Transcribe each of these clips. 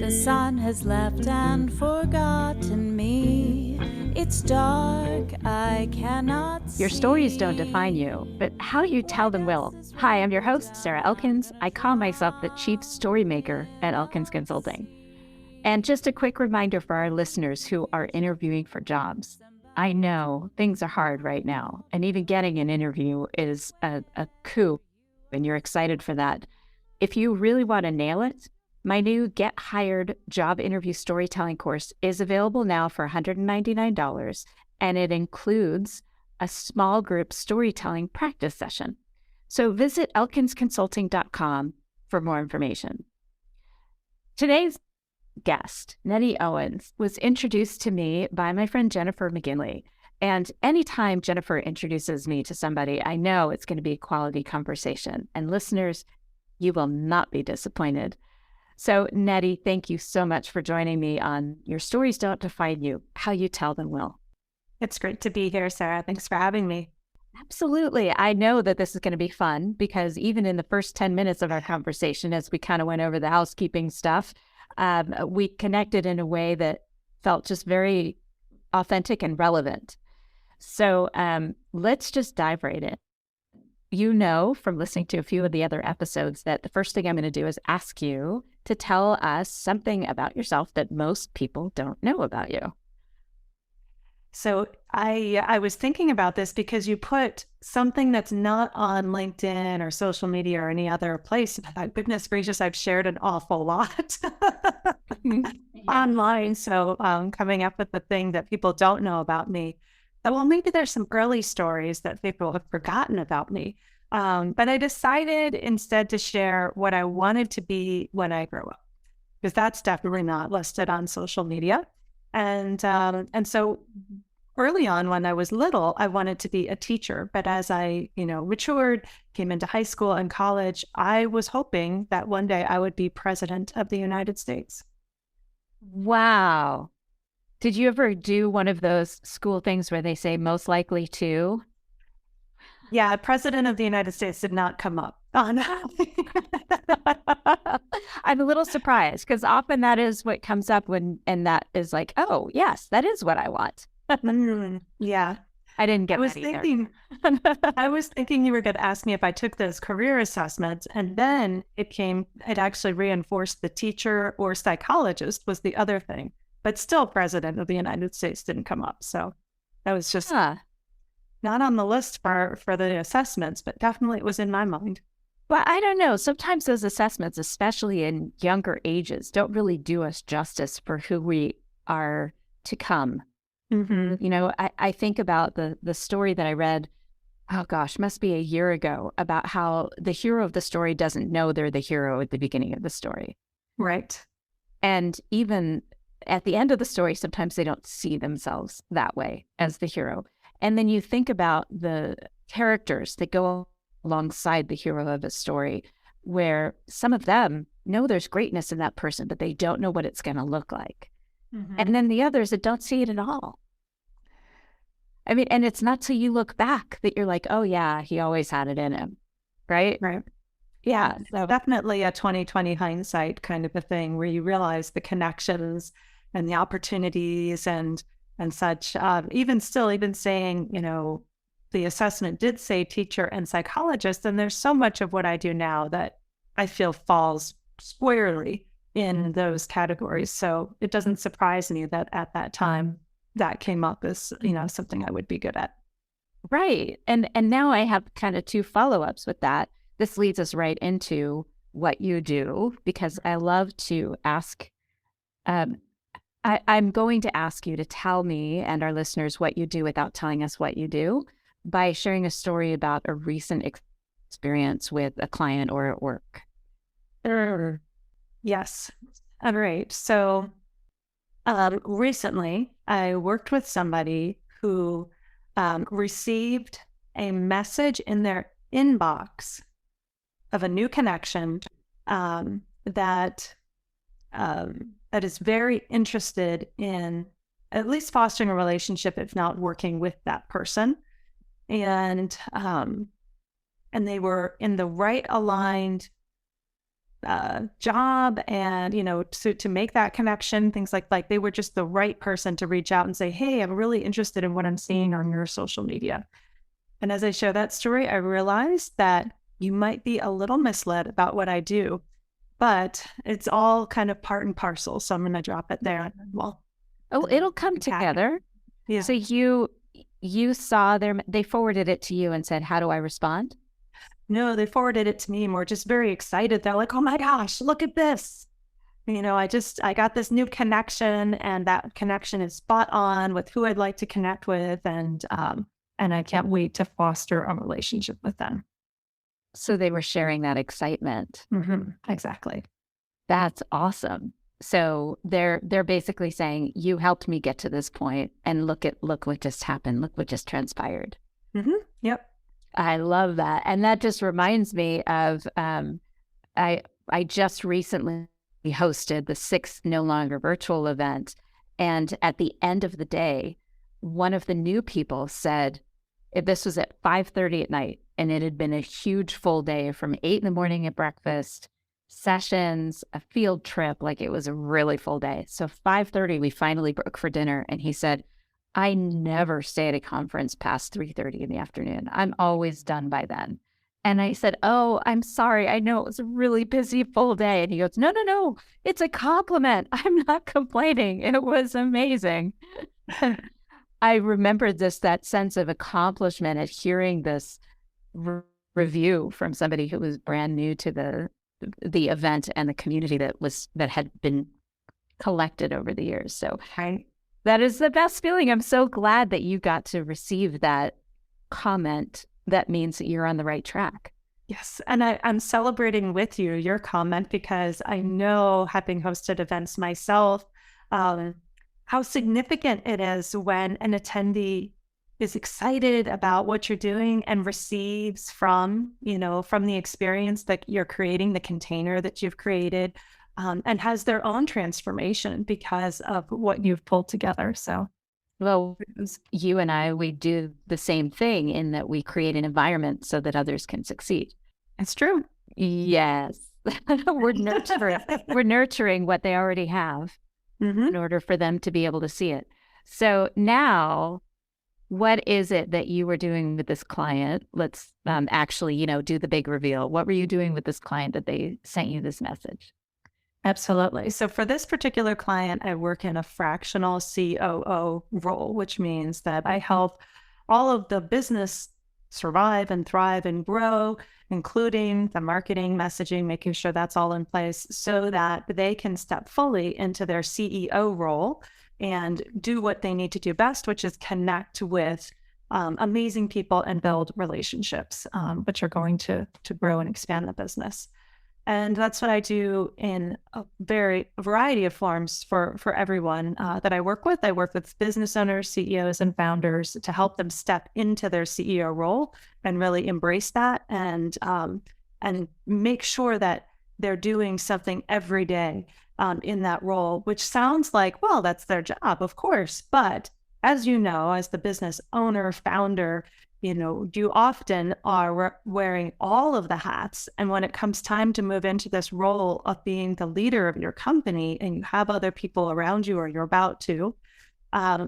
The sun has left and forgotten me. It's dark, I cannot see. Your stories don't define you, but how you tell them will. Hi, I'm your host, Sarah Elkins. I call myself the Chief Story Maker at Elkins Consulting. And just a quick reminder for our listeners who are interviewing for jobs. I know things are hard right now, and even getting an interview is a coup, and you're excited for that. If you really want to nail it, my new Get Hired job interview storytelling course is available now for $199, and it includes a small group storytelling practice session. So visit elkinsconsulting.com for more information. Today's guest, Nettie Owens, was introduced to me by my friend Jennifer McGinley. And anytime Jennifer introduces me to somebody, I know it's going to be a quality conversation. And listeners, you will not be disappointed. So Nettie, thank you so much for joining me on Your Stories Don't Define You, How You Tell Them Will. It's great to be here, Sarah. Thanks for having me. Absolutely. I know that this is going to be fun because even in the first 10 minutes of our conversation, as we kind of went over the housekeeping stuff, we connected in a way that felt just very authentic and relevant. So let's just dive right in. You know from listening to a few of the other episodes that the first thing I'm going to do is ask you to tell us something about yourself that most people don't know about you. So I was thinking about this because you put something that's not on LinkedIn or social media or any other place. Goodness gracious, I've shared an awful lot online. So coming up with the thing that people don't know about me. Well, maybe there's some early stories that people have forgotten about me. But I decided instead to share what I wanted to be when I grow up, because that's definitely not listed on social media. And so early on when I was little, I wanted to be a teacher. But as I, matured, came into high school and college, I was hoping that one day I would be president of the United States. Wow. Did you ever do one of those school things where they say most likely to? Yeah, president of the United States did not come up. Oh, no. I'm a little surprised because often that is what comes up and that is like, oh, yes, that is what I want. Yeah. I didn't get that either. I was thinking you were going to ask me if I took those career assessments, and then it actually reinforced the teacher or psychologist was the other thing. But still, president of the United States didn't come up. So that was just not on the list for the assessments, but definitely it was in my mind. Well, I don't know. Sometimes those assessments, especially in younger ages, don't really do us justice for who we are to come. Mm-hmm. I think about the story that I read, oh gosh, must be a year ago, about how the hero of the story doesn't know they're the hero at the beginning of the story. Right. And even at the end of the story, sometimes they don't see themselves that way as the hero. And then you think about the characters that go alongside the hero of a story, where some of them know there's greatness in that person, but they don't know what it's going to look like. Mm-hmm. And then the others that don't see it at all. I mean, and it's not till you look back that you're like, oh yeah, he always had it in him. Right? Right. Yeah. So definitely a 2020 hindsight kind of a thing where you realize the connections and the opportunities and such. Even saying, the assessment did say teacher and psychologist, and there's so much of what I do now that I feel falls squarely in those categories. So it doesn't surprise me that at that time that came up as, something I would be good at. Right. And now I have kind of two follow-ups with that. This leads us right into what you do, because I love to ask, I'm going to ask you to tell me and our listeners what you do without telling us what you do by sharing a story about a recent experience with a client or at work. Yes. All right. So recently I worked with somebody who received a message in their inbox of a new connection that is very interested in at least fostering a relationship, if not working with that person. And they were in the right aligned job, and, to make that connection, things like they were just the right person to reach out and say, hey, I'm really interested in what I'm seeing on your social media. And as I share that story, I realized that you might be a little misled about what I do, but it's all kind of part and parcel. So I'm going to drop it there. Well, it'll come together. Yeah. So you saw they forwarded it to you and said, how do I respond? No, they forwarded it to me and were just very excited. They're like, oh my gosh, look at this. I got this new connection, and that connection is spot on with who I'd like to connect with. And I can't wait to foster a relationship with them. So they were sharing that excitement. Mm-hmm. Exactly. That's awesome. So they're basically saying, you helped me get to this point, and look what just happened. Look what just transpired. Mm-hmm. Yep. I love that. And that just reminds me of, I just recently hosted the 6th No Longer Virtual event. And at the end of the day, one of the new people said, this was at 5:30 at night, and it had been a huge full day from 8 a.m. at breakfast, sessions, a field trip. Like, it was a really full day. So 5:30, we finally broke for dinner. And he said, I never stay at a conference past 3:30 in the afternoon. I'm always done by then. And I said, oh, I'm sorry. I know it was a really busy full day. And he goes, no, it's a compliment. I'm not complaining. It was amazing. I remembered that sense of accomplishment at hearing this review from somebody who was brand new to the event and the community that had been collected over the years. So that is the best feeling. I'm so glad that you got to receive that comment. That means that you're on the right track. Yes. And I'm celebrating with you your comment, because I know, having hosted events myself, how significant it is when an attendee is excited about what you're doing and receives from the experience that you're creating, the container that you've created, and has their own transformation because of what you've pulled together. So, well, you and I, we do the same thing in that we create an environment so that others can succeed. It's true. Yes. We're nurturing what they already have in order for them to be able to see it. So now, what is it that you were doing with this client? Let's actually, do the big reveal. What were you doing with this client that they sent you this message? Absolutely. So for this particular client, I work in a fractional COO role, which means that I help all of the business survive and thrive and grow, including the marketing, messaging, making sure that's all in place so that they can step fully into their CEO role and do what they need to do best, which is connect with amazing people and build relationships, which are going to grow and expand the business. And that's what I do in a variety of forms for everyone that I work with. I work with business owners, CEOs, and founders to help them step into their CEO role and really embrace that and make sure that they're doing something every day in that role, which sounds like, well, that's their job, of course. But as you know, as the business owner, founder, you often are wearing all of the hats. And when it comes time to move into this role of being the leader of your company and you have other people around you, or you're about to,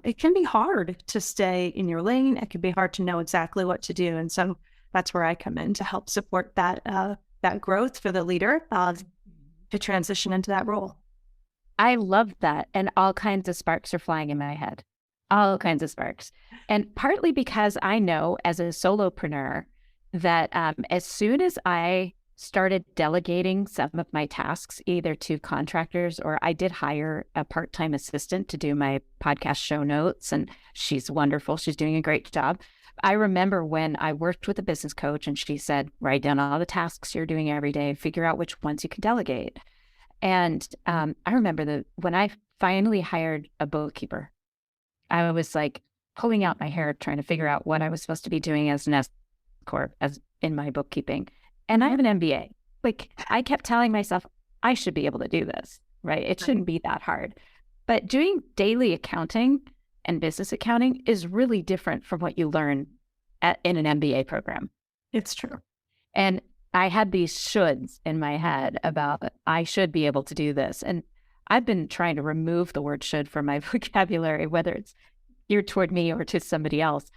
it can be hard to stay in your lane. It can be hard to know exactly what to do. And so that's where I come in to help support that growth for the leader to transition into that role. I love that. And all kinds of sparks are flying in my head. All kinds of sparks. And partly because I know as a solopreneur that as soon as I started delegating some of my tasks, either to contractors, or I did hire a part-time assistant to do my podcast show notes, and she's wonderful. She's doing a great job. I remember when I worked with a business coach and she said, write down all the tasks you're doing every day, figure out which ones you can delegate. And I remember when I finally hired a bookkeeper, I was like pulling out my hair, trying to figure out what I was supposed to be doing as an S Corp, as in my bookkeeping. And I have an MBA. Like, I kept telling myself, I should be able to do this, right? It shouldn't be that hard. But doing daily accounting and business accounting is really different from what you learn in an MBA program. It's true. And I had these shoulds in my head about I should be able to do this. And I've been trying to remove the word should from my vocabulary, whether it's geared toward me or to somebody else.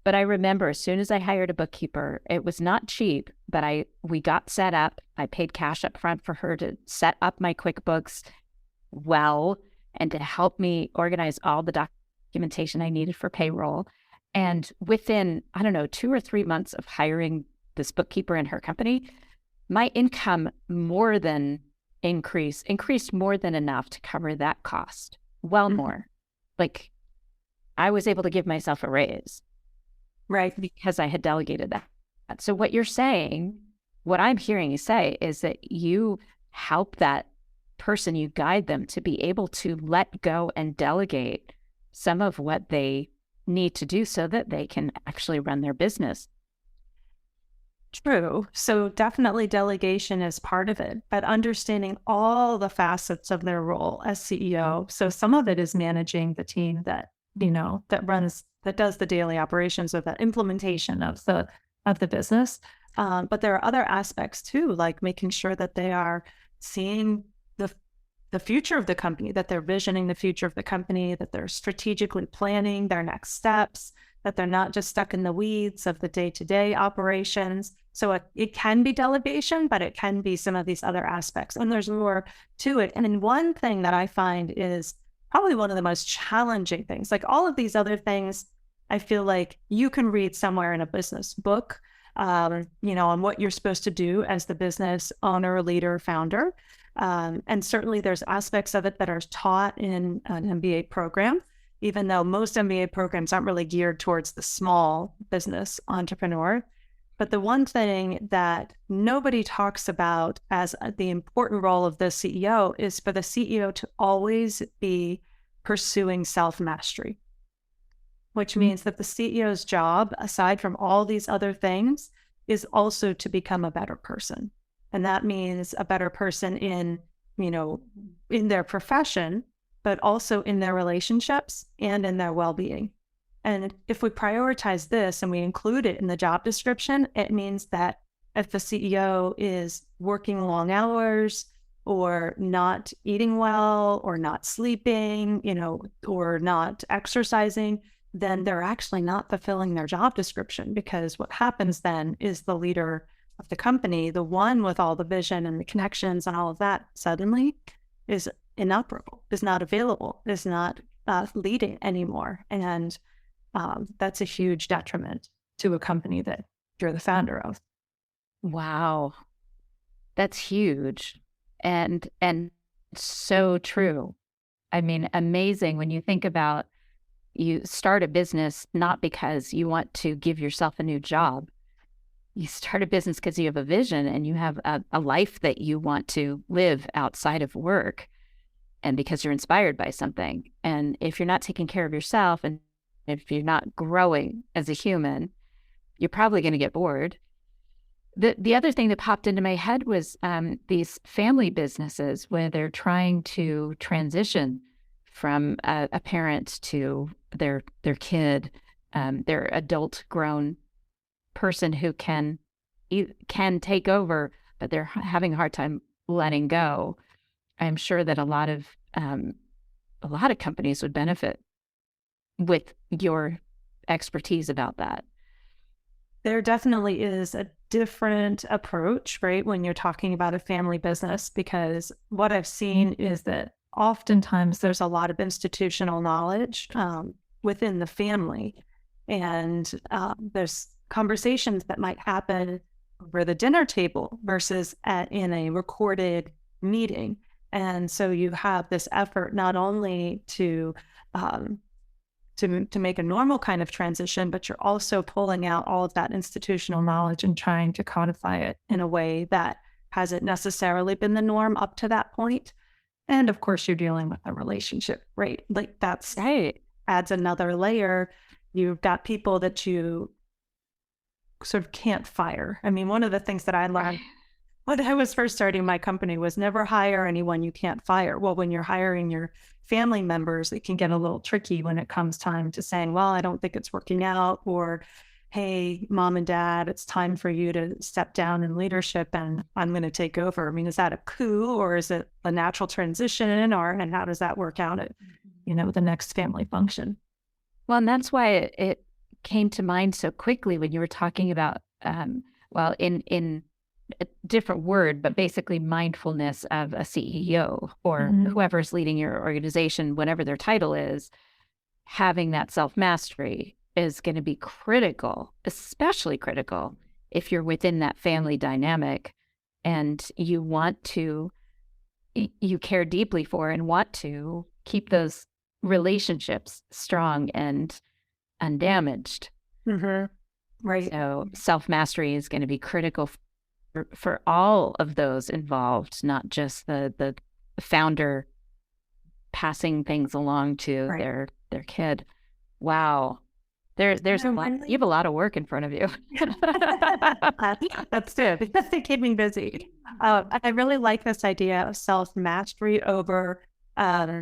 But I remember as soon as I hired a bookkeeper, it was not cheap, but we got set up. I paid cash up front for her to set up my QuickBooks well and to help me organize all the documentation I needed for payroll. And within, I don't know, 2 or 3 months of hiring this bookkeeper in her company, my income increased more than enough to cover that cost. Well, more. Like I was able to give myself a raise. Right. Because I had delegated that. So what you're saying, what I'm hearing you say is that you help that person, you guide them to be able to let go and delegate some of what they need to do so that they can actually run their business. True. So definitely delegation is part of it, but understanding all the facets of their role as CEO. So some of it is managing the team that, that does the daily operations of that implementation of the business. But there are other aspects too, like making sure that they are seeing the future of the company, that they're visioning the future of the company, that they're strategically planning their next steps, that they're not just stuck in the weeds of the day-to-day operations. So it can be delegation, but it can be some of these other aspects. And there's more to it. And then one thing that I find is probably one of the most challenging things, like all of these other things, I feel like you can read somewhere in a business book, on what you're supposed to do as the business owner, leader, founder. And certainly there's aspects of it that are taught in an MBA program, even though most MBA programs aren't really geared towards the small business entrepreneur. But the one thing that nobody talks about as the important role of the CEO is for the CEO to always be pursuing self-mastery, which means that the CEO's job, aside from all these other things, is also to become a better person. And that means a better person in their profession, but also in their relationships and in their well-being. And if we prioritize this and we include it in the job description, it means that if the CEO is working long hours or not eating well or not sleeping, or not exercising, then they're actually not fulfilling their job description, because what happens then is the leader of the company, the one with all the vision and the connections and all of that, suddenly is inoperable, is not available, is not leading anymore. And that's a huge detriment to a company that you're the founder of. Wow. That's huge. And so true. I mean, amazing when you think about you start a business not because you want to give yourself a new job. You start a business because you have a vision and you have a life that you want to live outside of work, and because you're inspired by something. And if you're not taking care of yourself and if you're not growing as a human, you're probably going to get bored. The other thing that popped into my head was these family businesses where they're trying to transition from a parent to their kid, their adult grown person who can take over, but they're having a hard time letting go. I'm sure that a lot of companies would benefit with your expertise about that. There definitely is a different approach, right, when you're talking about a family business, because what I've seen is that oftentimes there's a lot of institutional knowledge within the family, and there's conversations that might happen over the dinner table versus in a recorded meeting. And so you have this effort not only to make a normal kind of transition, but you're also pulling out all of that institutional knowledge and trying to codify it in a way that hasn't necessarily been the norm up to that point. And of course, you're dealing with a relationship, right? Like that's right. Adds another layer. You've got people that you sort of can't fire. I mean, one of the things that I learned when I was first starting my company was never hire anyone you can't fire. Well, when you're hiring your family members, it can get a little tricky when it comes time to saying, well, I don't think it's working out, or, hey, mom and dad, it's time for you to step down in leadership and I'm going to take over. I mean, is that a coup or is it a natural transition, and how does that work out at, the next family function? Well, and that's why it came to mind so quickly when you were talking about, in a different word, but basically mindfulness of a CEO or whoever's leading your organization, whatever their title is, having that self-mastery is going to be critical, especially critical if you're within that family dynamic and you care deeply for and want to keep those relationships strong and undamaged. Right. So self-mastery is going to be critical for all of those involved, not just the founder passing things along to their kid. Wow. There's a lot, you have a lot of work in front of you. That's good. They keep me busy. I really like this idea of self-mastery over, oh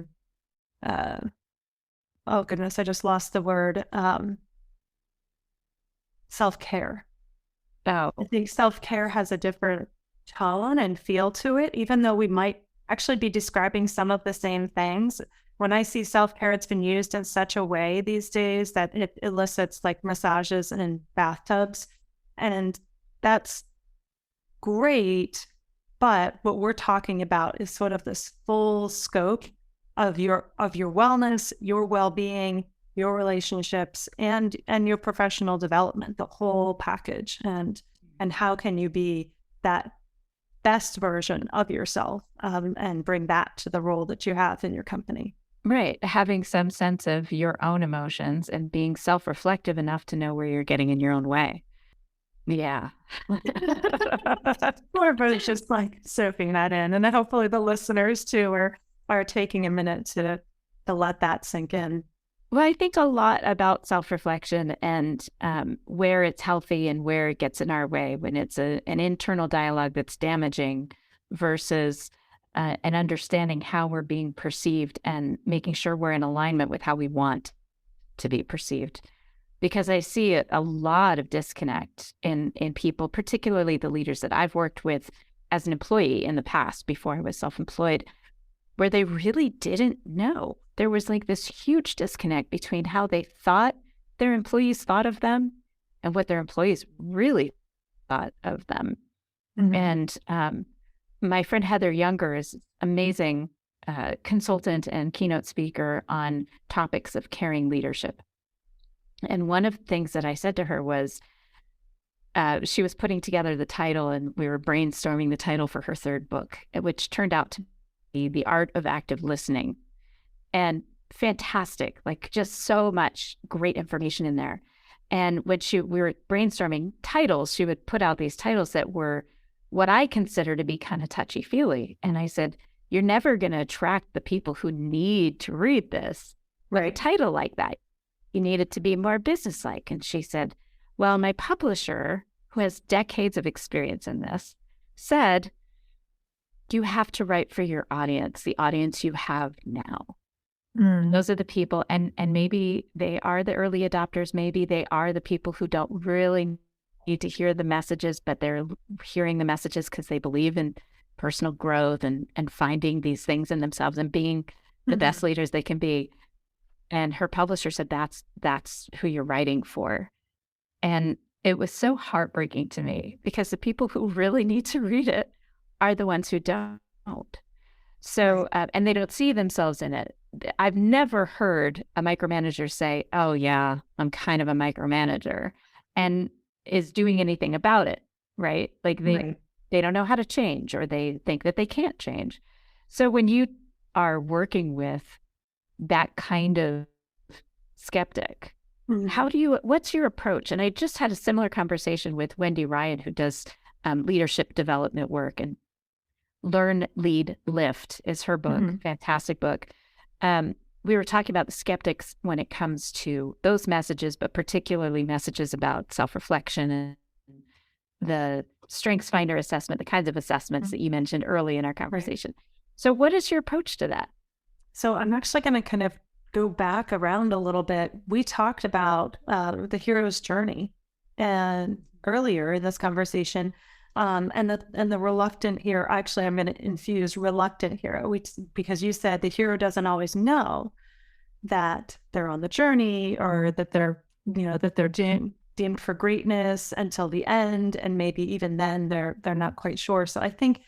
goodness, I just lost the word, self-care. Oh, I think self-care has a different tone and feel to it, even though we might actually be describing some of the same things. When I see self-care, it's been used in such a way these days that it elicits like massages and bathtubs. And that's great. But what we're talking about is sort of this full scope of your wellness, your well-being, your relationships, and your professional development, the whole package. And how can you be that best version of yourself, and bring that to the role that you have in your company. Right. Having some sense of your own emotions and being self-reflective enough to know where you're getting in your own way. Yeah. Everybody's just like soaking that in. And hopefully the listeners too are taking a minute to let that sink in. Well, I think a lot about self-reflection and where it's healthy and where it gets in our way when it's an internal dialogue that's damaging versus an understanding how we're being perceived and making sure we're in alignment with how we want to be perceived. Because I see a lot of disconnect in people, particularly the leaders that I've worked with as an employee in the past before I was self-employed, where they really didn't know. There was like this huge disconnect between how they thought their employees thought of them and what their employees really thought of them. And my friend Heather Younger is amazing consultant and keynote speaker on topics of caring leadership. And one of the things that I said to her was, she was putting together the title and we were brainstorming the title for her third book, which turned out to be The Art of Active Listening. And fantastic, like just so much great information in there. And when we were brainstorming titles, she would put out these titles that were what I consider to be kind of touchy-feely. And I said, you're never going to attract the people who need to read this with a title like that. You need it to be more businesslike. And she said, well, my publisher, who has decades of experience in this, said, you have to write for your audience, the audience you have now. Those are the people, and maybe they are the early adopters. Maybe they are the people who don't really need to hear the messages, but they're hearing the messages because they believe in personal growth and finding these things in themselves and being the best leaders they can be. And her publisher said, that's who you're writing for. And it was so heartbreaking to me because the people who really need to read it are the ones who don't. So, and they don't see themselves in it. I've never heard a micromanager say, oh yeah, I'm kind of a micromanager, and is doing anything about it, right? Like they don't know how to change, or they think that they can't change. So when you are working with that kind of skeptic, what's your approach? And I just had a similar conversation with Wendy Ryan, who does leadership development work, and Learn, Lead, Lift is her book. Fantastic book. We were talking about the skeptics when it comes to those messages, but particularly messages about self-reflection and the Strengths Finder assessment, the kinds of assessments that you mentioned early in our conversation. So what is your approach to that? So I'm actually going to kind of go back around a little bit. We talked about the hero's journey. and earlier in this conversation, and the reluctant hero. Actually, I'm going to infuse reluctant hero, because you said the hero doesn't always know that they're on the journey, or that they're deemed for greatness until the end, and maybe even then they're not quite sure. So I think,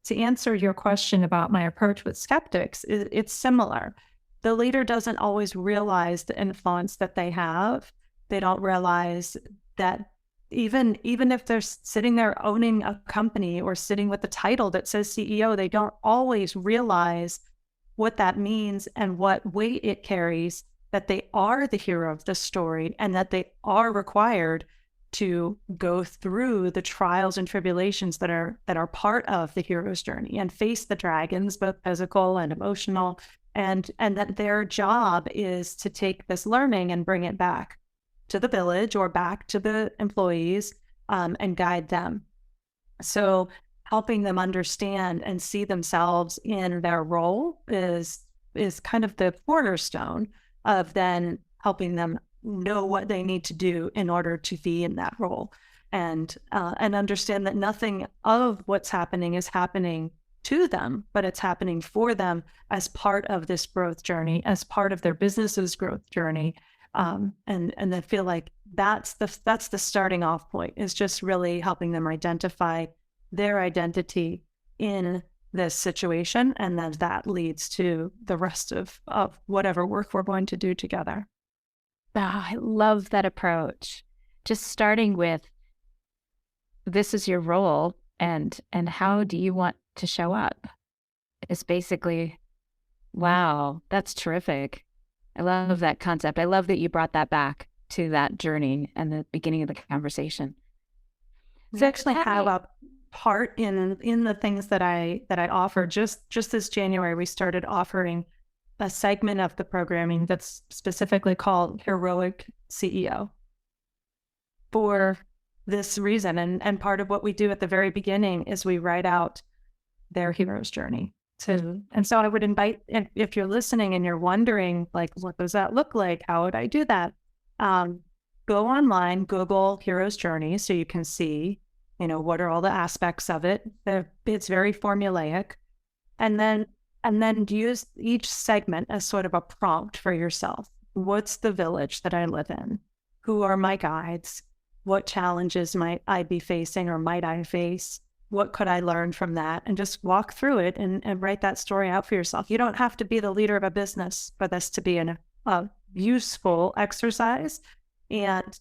to answer your question about my approach with skeptics, it's similar. The leader doesn't always realize the influence that they have. They don't realize that even if they're sitting there owning a company or sitting with the title that says CEO, they don't always realize what that means and what weight it carries, that they are the hero of the story, and that they are required to go through the trials and tribulations that are part of the hero's journey, and face the dragons, both physical and emotional, and that their job is to take this learning and bring it back to the village or back to the employees, and guide them. So helping them understand and see themselves in their role is kind of the cornerstone of then helping them know what they need to do in order to be in that role, and understand that nothing of what's happening is happening to them, but it's happening for them as part of this growth journey, as part of their business's growth journey. And I feel like that's the starting off point, is just really helping them identify their identity in this situation, and then that leads to the rest of whatever work we're going to do together. Oh, I love that approach. Just starting with, this is your role, and how do you want to show up? It's basically, wow, that's terrific. I love that concept. I love that you brought that back to that journey and the beginning of the conversation. We actually have a part in the things that I offer. Just this January, we started offering a segment of the programming that's specifically called Heroic CEO, for this reason. And part of what we do at the very beginning is we write out their hero's journey. And so I would invite, if you're listening and you're wondering, like, what does that look like? How would I do that? Go online, Google hero's journey, so you can see, what are all the aspects of it. It's very formulaic. And then use each segment as sort of a prompt for yourself. What's the village that I live in? Who are my guides? What challenges might I be facing, or might I face? What could I learn from that? And just walk through it and write that story out for yourself. You don't have to be the leader of a business for this to be a useful exercise. And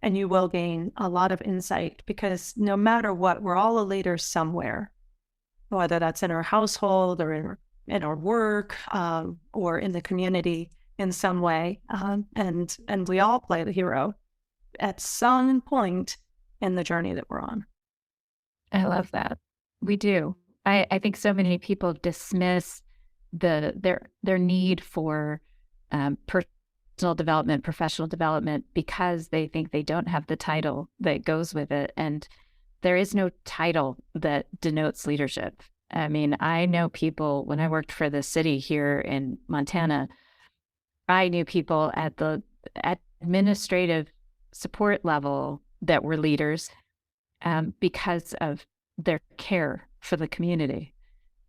you will gain a lot of insight, because no matter what, we're all a leader somewhere, whether that's in our household or in our work, or in the community in some way. And we all play the hero at some point in the journey that we're on. I love that. We do. I think so many people dismiss their need for personal development, professional development, because they think they don't have the title that goes with it. And there is no title that denotes leadership. I mean, I know people, when I worked for the city here in Montana, I knew people at the administrative support level that were leaders, because of their care for the community.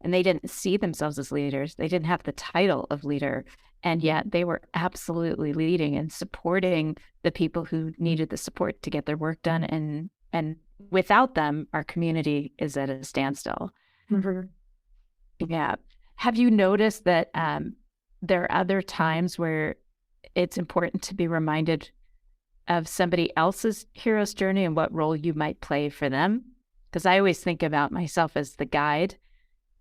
And they didn't see themselves as leaders. They didn't have the title of leader. And yet they were absolutely leading and supporting the people who needed the support to get their work done. And without them, our community is at a standstill. Mm-hmm. Yeah. Have you noticed that there are other times where it's important to be reminded of somebody else's hero's journey and what role you might play for them? Because I always think about myself as the guide.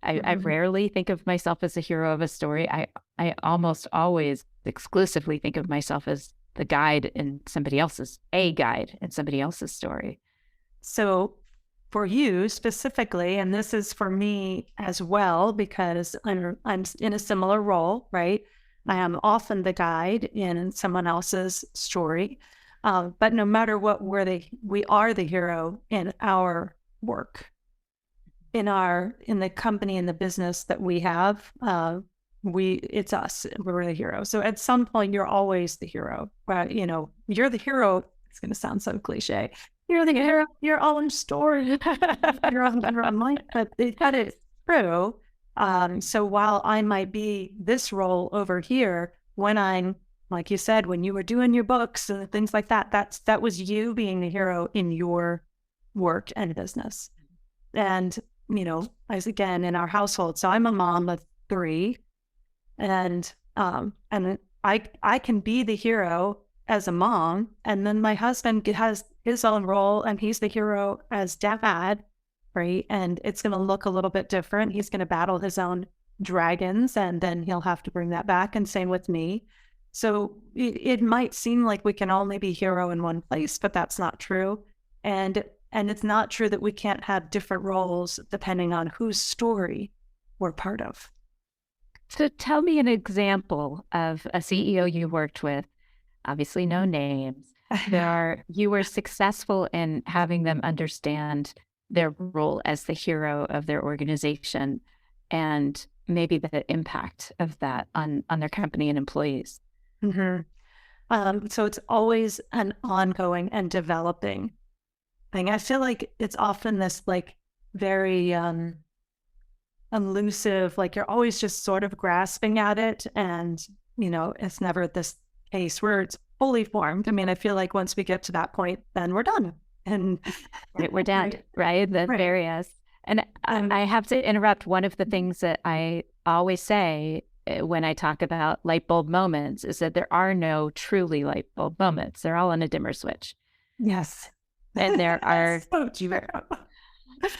I rarely think of myself as a hero of a story. I almost always exclusively think of myself as the guide in somebody else's, a guide in somebody else's story. So for you specifically, and this is for me as well, because I'm in a similar role, right? I am often the guide in someone else's story. But no matter what, we are the hero in our work, in the company, in the business that we have. It's us. We're the hero. So at some point, you're always the hero. You're the hero it's going to sound so cliche. You're the hero of your own story. You're on life, but that is true. So while I might be this role over here, when I'm, like you said, when you were doing your books and things like that, that was you being the hero in your work and business. And, as again, in our household, so I'm a mom of 3, and I can be the hero as a mom, and then my husband has his own role, and he's the hero as dad, right? And it's going to look a little bit different. He's going to battle his own dragons, and then he'll have to bring that back, and same with me. So it might seem like we can only be hero in one place, but that's not true. And it's not true that we can't have different roles depending on whose story we're part of. So tell me an example of a CEO you worked with, obviously no names. You were successful in having them understand their role as the hero of their organization and maybe the impact of that on their company and employees. Mm-hmm. So it's always an ongoing and developing thing. I feel like it's often this like very elusive, like you're always just sort of grasping at it, and it's never this case where it's fully formed. I mean, I feel like once we get to that point, then we're done, and we're done, right? The various. And I have to interrupt. One of the things that I always say when I talk about light bulb moments is that there are no truly light bulb moments. They're all on a dimmer switch. Yes. And there are so true.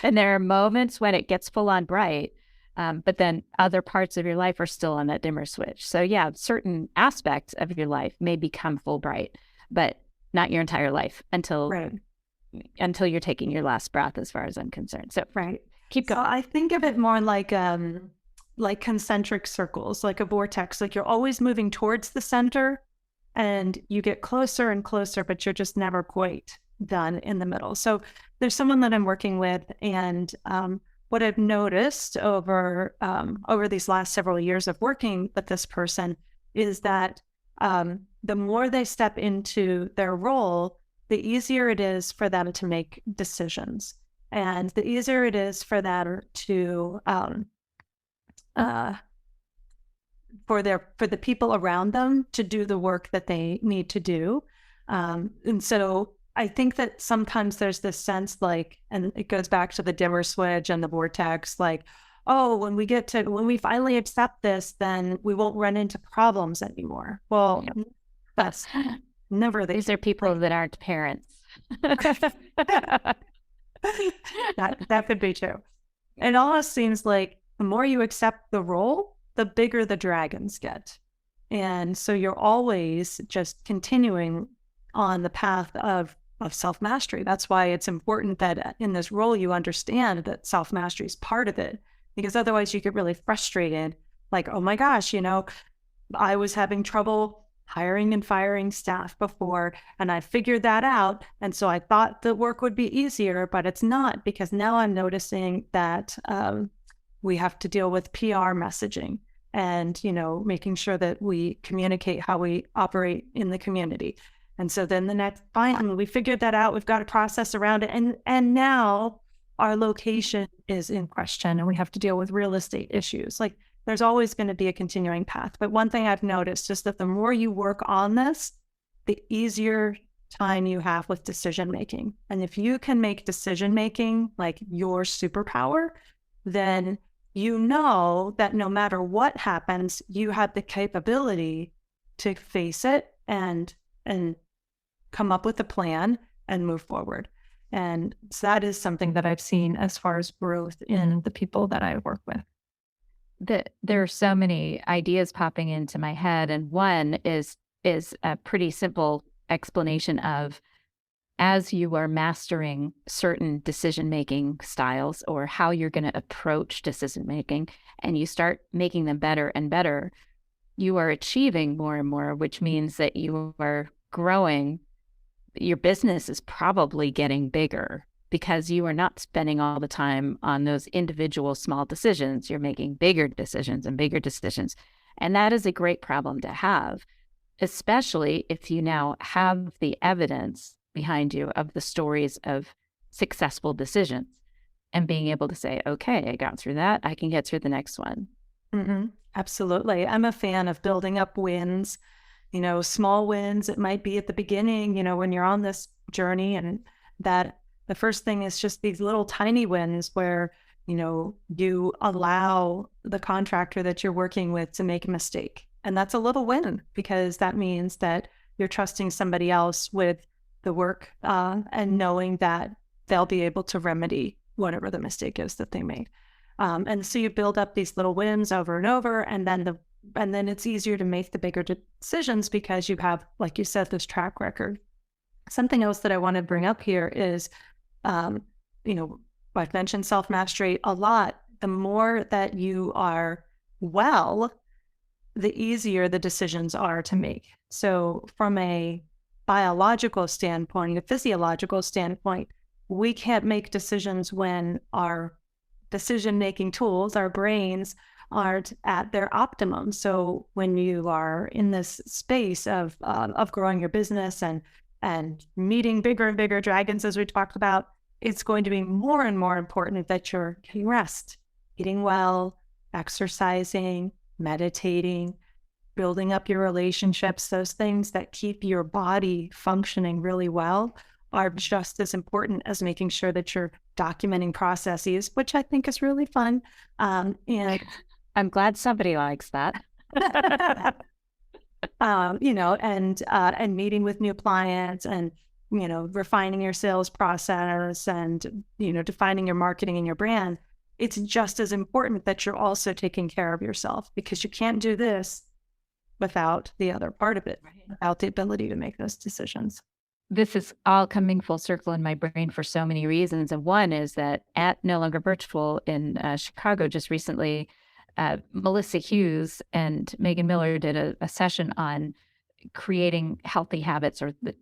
And there are moments when it gets full on bright, but then other parts of your life are still on that dimmer switch. So yeah, certain aspects of your life may become full bright, but not your entire life until you're taking your last breath, as far as I'm concerned. So keep going. So I think of it more like concentric circles, like a vortex. Like you're always moving towards the center, and you get closer and closer, but you're just never quite done in the middle. So there's someone that I'm working with, and what I've noticed over these last several years of working with this person is that the more they step into their role, the easier it is for them to make decisions, and the easier it is for them to for the people around them to do the work that they need to do. And so I think that sometimes there's this sense like, and it goes back to the dimmer switch and the vortex, like, oh, when we finally accept this, then we won't run into problems anymore. Well, that's never These are people that aren't parents. that could be true. It almost seems like the more you accept the role, the bigger the dragons get. And so you're always just continuing on the path of self-mastery. That's why it's important that in this role you understand that self-mastery is part of it, because otherwise you get really frustrated. Like, oh my gosh, I was having trouble hiring and firing staff before, and I figured that out. And so I thought the work would be easier, but it's not, because now I'm noticing that we have to deal with PR messaging and, making sure that we communicate how we operate in the community. And so then the next, fine, we figured that out. We've got a process around it. And now our location is in question, and we have to deal with real estate issues. Like, there's always going to be a continuing path. But one thing I've noticed is that the more you work on this, the easier time you have with decision making. And if you can make decision making like your superpower, then you know that no matter what happens, you have the capability to face it and come up with a plan and move forward. And so that is something that I've seen as far as growth in the people that I work with. There are so many ideas popping into my head, and one is a pretty simple explanation of, as you are mastering certain decision-making styles or how you're going to approach decision-making, and you start making them better and better, you are achieving more and more, which means that you are growing. Your business is probably getting bigger because you are not spending all the time on those individual small decisions. You're making bigger decisions and bigger decisions. And that is a great problem to have, especially if you now have the evidence behind you of the stories of successful decisions and being able to say, okay, I got through that. I can get through the next one. Mm-hmm. Absolutely. I'm a fan of building up wins, small wins. It might be at the beginning, when you're on this journey, and that the first thing is just these little tiny wins where, you allow the contractor that you're working with to make a mistake. And that's a little win because that means that you're trusting somebody else with the work and knowing that they'll be able to remedy whatever the mistake is that they made. And so you build up these little wins over and over, and then it's easier to make the bigger decisions because you have, like you said, this track record. Something else that I want to bring up here is, I've mentioned self-mastery a lot. The more that you are well, the easier the decisions are to make. So from a biological standpoint, a physiological standpoint, we can't make decisions when our decision-making tools, our brains, aren't at their optimum. So when you are in this space of growing your business and meeting bigger and bigger dragons, as we talked about, it's going to be more and more important that you're getting rest, eating well, exercising, meditating, building up your relationships. Those things that keep your body functioning really well are just as important as making sure that you're documenting processes, which I think is really fun. And I'm glad somebody likes that. And meeting with new clients and, refining your sales process and, defining your marketing and your brand. It's just as important that you're also taking care of yourself, because you can't do this without the other part of it, without the ability to make those decisions. This is all coming full circle in my brain for so many reasons. And one is that at No Longer Virtual in Chicago just recently, Melissa Hughes and Megan Miller did a session on creating healthy habits or the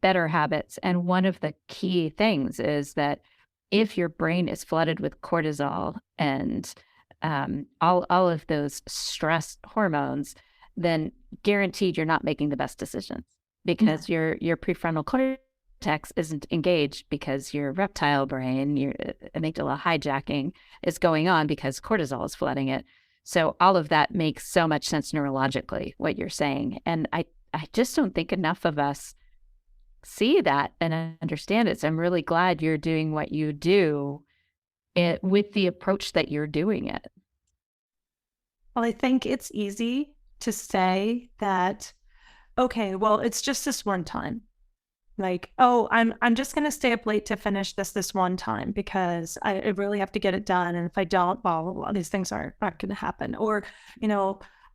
better habits. And one of the key things is that if your brain is flooded with cortisol and all of those stress hormones, then guaranteed you're not making the best decisions, because your prefrontal cortex isn't engaged because your reptile brain, your amygdala hijacking is going on because cortisol is flooding it. So all of that makes so much sense neurologically, what you're saying. And I just don't think enough of us see that and understand it. So I'm really glad you're doing what you do with the approach that you're doing it. Well, I think it's easy to say that, okay, well, it's just this one time. Like, oh, I'm just going to stay up late to finish this one time because I really have to get it done. And if I don't, well, these things aren't going to happen. Or,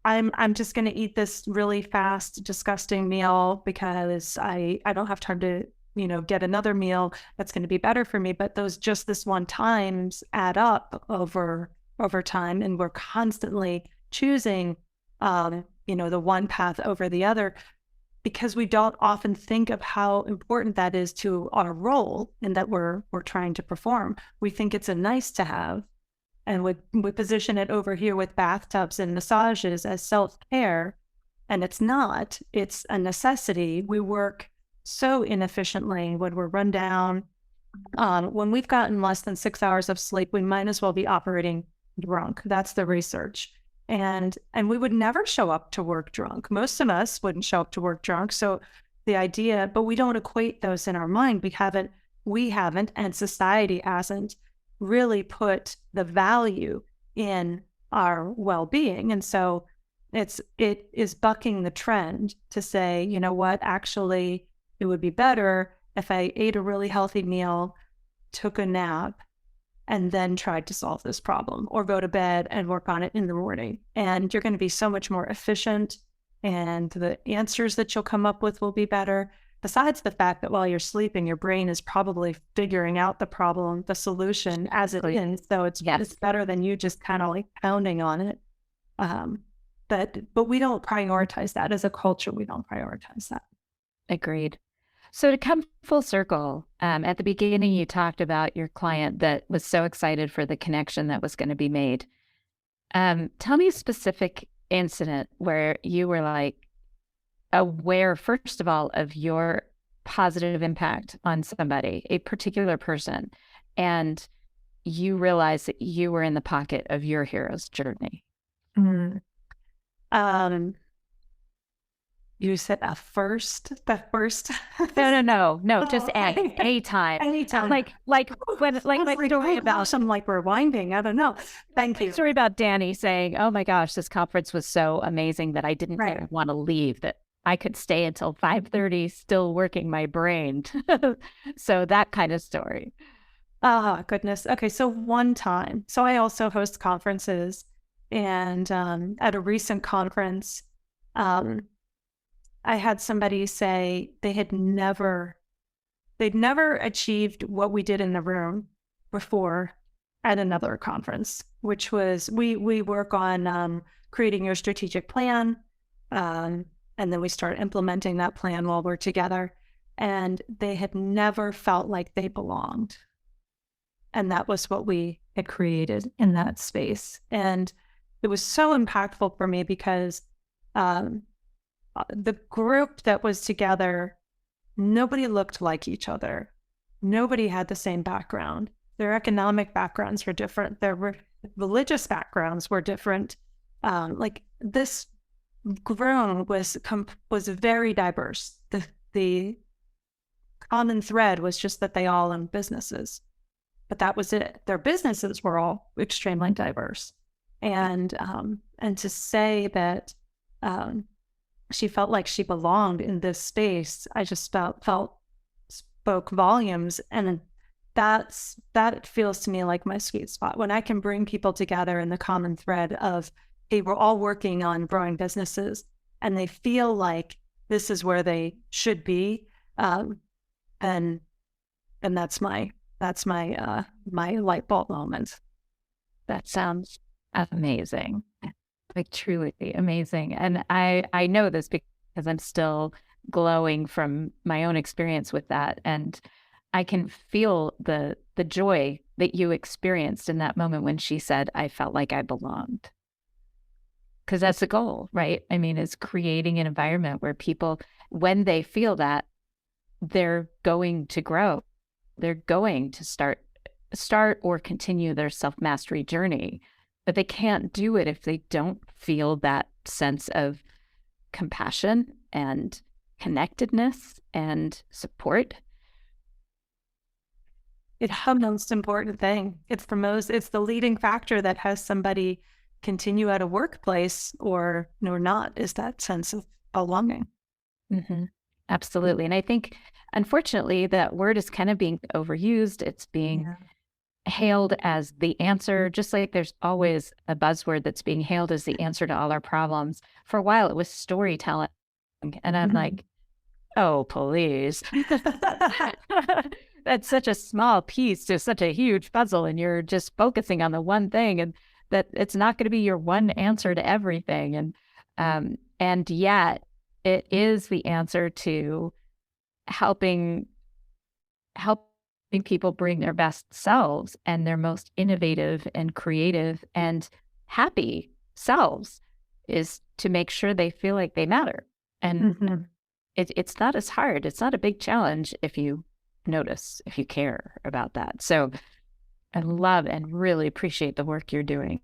I'm just going to eat this really fast, disgusting meal because I don't have time to, get another meal that's going to be better for me. But those just this one times add up over time, and we're constantly choosing, the one path over the other, because we don't often think of how important that is to our role and that we're trying to perform. We think it's a nice to have, and we position it over here with bathtubs and massages as self-care, and it's not. It's a necessity. We work so inefficiently when we're run down. When we've gotten less than 6 hours of sleep, we might as well be operating drunk. That's the research. And we would never show up to work drunk. Most of us wouldn't show up to work drunk. So the idea, but we don't equate those in our mind. We haven't, and society hasn't really put the value in our well-being. And so it is bucking the trend to say, you know what, actually, it would be better if I ate a really healthy meal, took a nap, and then tried to solve this problem, or go to bed and work on it in the morning. And you're going to be so much more efficient, and the answers that you'll come up with will be better. Besides the fact that while you're sleeping, your brain is probably figuring out the problem, the solution as it is. So it's better than you just kind of like pounding on it. But we don't prioritize that as a culture. We don't prioritize that. Agreed. So to come full circle, at the beginning, you talked about your client that was so excited for the connection that was going to be made. Tell me a specific incident where you were like aware, first of all, of your positive impact on somebody, a particular person, and you realize that you were in the pocket of your hero's journey? Mm. You said the first. No, just Okay. anytime. Anytime. Like when my story about some like rewinding. I don't know. Thank you. story about Danny saying, "Oh my gosh, this conference was so amazing that I didn't Right. want to leave. That I could stay until 5:30, still working my brain." So that kind of story. Oh, goodness. Okay. So one time, so I also host conferences, and at a recent conference, um, I had somebody say they'd never achieved what we did in the room before at another conference, which was we work on creating your strategic plan, and then we start implementing that plan while we're together. And they had never felt like they belonged. And that was what we had created in that space. And it was so impactful for me because the group that was together, nobody looked like each other. Nobody had the same background. Their economic backgrounds were different. Their religious backgrounds were different. Like this group was very diverse. The common thread was just that they all owned businesses, but that was it. Their businesses were all extremely diverse, and to say that she felt like she belonged in this space, I just felt spoke volumes. And that feels to me like my sweet spot, when I can bring people together in the common thread of, hey, we're all working on growing businesses, and they feel like this is where they should be. And that's my my light bulb moment. That sounds amazing. Like truly amazing. And I know this because I'm still glowing from my own experience with that. And I can feel the joy that you experienced in that moment when she said, I felt like I belonged. Because that's the goal, right? I mean, it's creating an environment where people, when they feel that, they're going to grow. They're going to start or continue their self-mastery journey. But they can't do it if they don't feel that sense of compassion and connectedness and support. It's the most important thing. It's the leading factor that has somebody continue at a workplace or not, is that sense of belonging. Mm-hmm. Absolutely. And I think, unfortunately, that word is kind of being overused. It's being hailed as the answer, just like there's always a buzzword that's being hailed as the answer to all our problems. For a while, it was storytelling. And I'm like, oh, please. That's such a small piece to such a huge puzzle. And you're just focusing on the one thing, and that it's not going to be your one answer to everything. And yet it is the answer to helping people bring their best selves and their most innovative and creative and happy selves, is to make sure they feel like they matter. And it's not as hard. It's not a big challenge if you notice, if you care about that. So I love and really appreciate the work you're doing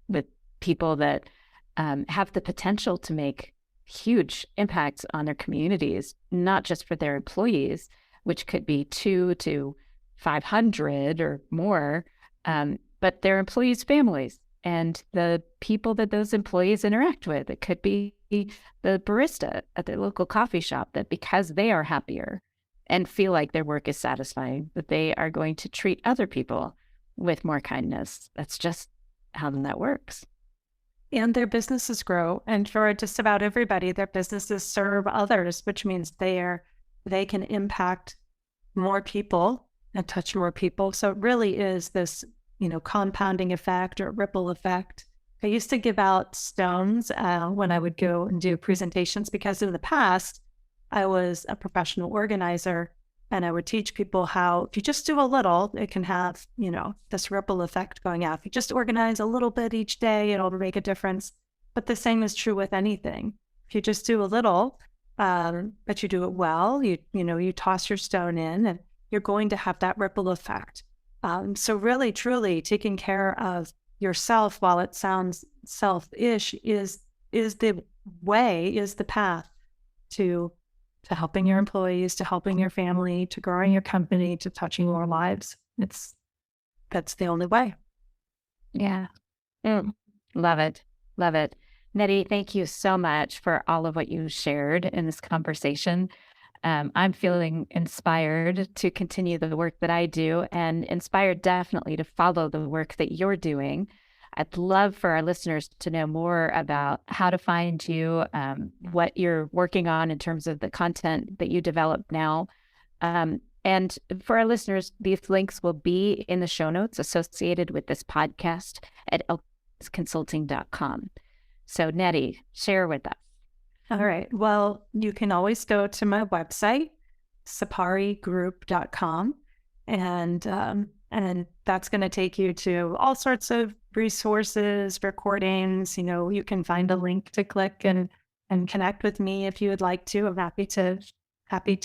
with people that have the potential to make huge impacts on their communities, not just for their employees, which could be 2 to 500 or more, but their employees' families and the people that those employees interact with. It could be the barista at their local coffee shop, that because they are happier and feel like their work is satisfying, that they are going to treat other people with more kindness. That's just how that works. And their businesses grow. And for just about everybody, their businesses serve others, which means they can impact more people and touch more people. So it really is this, compounding effect or ripple effect. I used to give out stones when I would go and do presentations, because in the past, I was a professional organizer, and I would teach people how, if you just do a little, it can have, this ripple effect going out. If you just organize a little bit each day, it'll make a difference. But the same is true with anything. If you just do a little, but you do it well. You toss your stone in, and you're going to have that ripple effect. So really, truly taking care of yourself, while it sounds selfish, is the way, is the path to helping your employees, to helping your family, to growing your company, to touching more lives. That's the only way. Yeah. Love it. Love it. Nettie, thank you so much for all of what you shared in this conversation. I'm feeling inspired to continue the work that I do, and inspired definitely to follow the work that you're doing. I'd love for our listeners to know more about how to find you, what you're working on in terms of the content that you develop now. And for our listeners, these links will be in the show notes associated with this podcast at elkinsconsulting.com. So Nettie, share with us. All right. Well, you can always go to my website, saparigroup.com, and that's going to take you to all sorts of resources, recordings. You can find a link to click and connect with me if you would like to. I'm happy to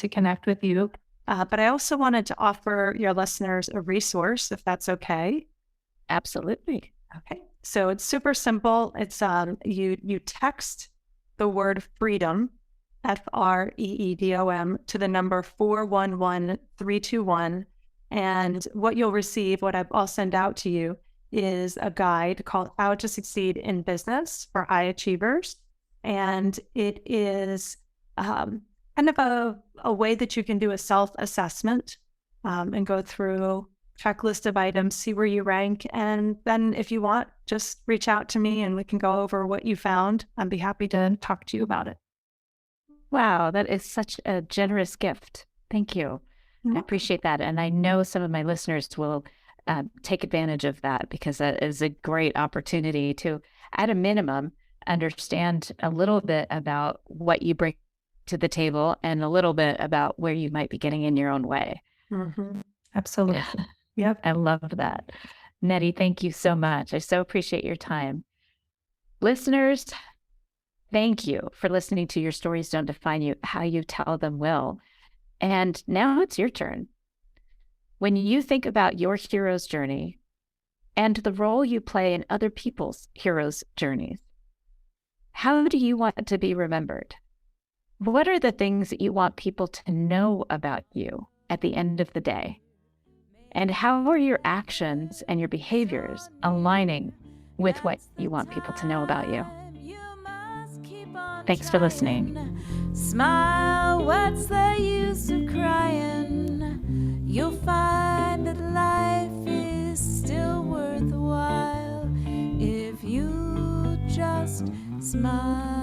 connect with you. But I also wanted to offer your listeners a resource, if that's okay. Absolutely. Okay. So it's super simple. It's you text the word freedom, FREEDOM, to the number 411321. And what you'll receive, I'll send out to you, is a guide called How to Succeed in Business for High Achievers. And it is kind of a way that you can do a self-assessment and go through checklist of items, see where you rank. And then if you want, just reach out to me and we can go over what you found. I'd be happy to talk to you about it. Wow, that is such a generous gift. Thank you. I appreciate that. And I know some of my listeners will take advantage of that, because that is a great opportunity to, at a minimum, understand a little bit about what you bring to the table and a little bit about where you might be getting in your own way. Mm-hmm. Absolutely. Yep. I love that. Nettie, thank you so much. I so appreciate your time. Listeners, thank you for listening to Your Stories Don't Define You, How You Tell Them Will. And now it's your turn. When you think about your hero's journey and the role you play in other people's hero's journeys, how do you want to be remembered? What are the things that you want people to know about you at the end of the day? And how are your actions and your behaviors aligning with what you want people to know about you? Thanks for listening. Smile, what's the use of crying? You'll find that life is still worthwhile if you just smile.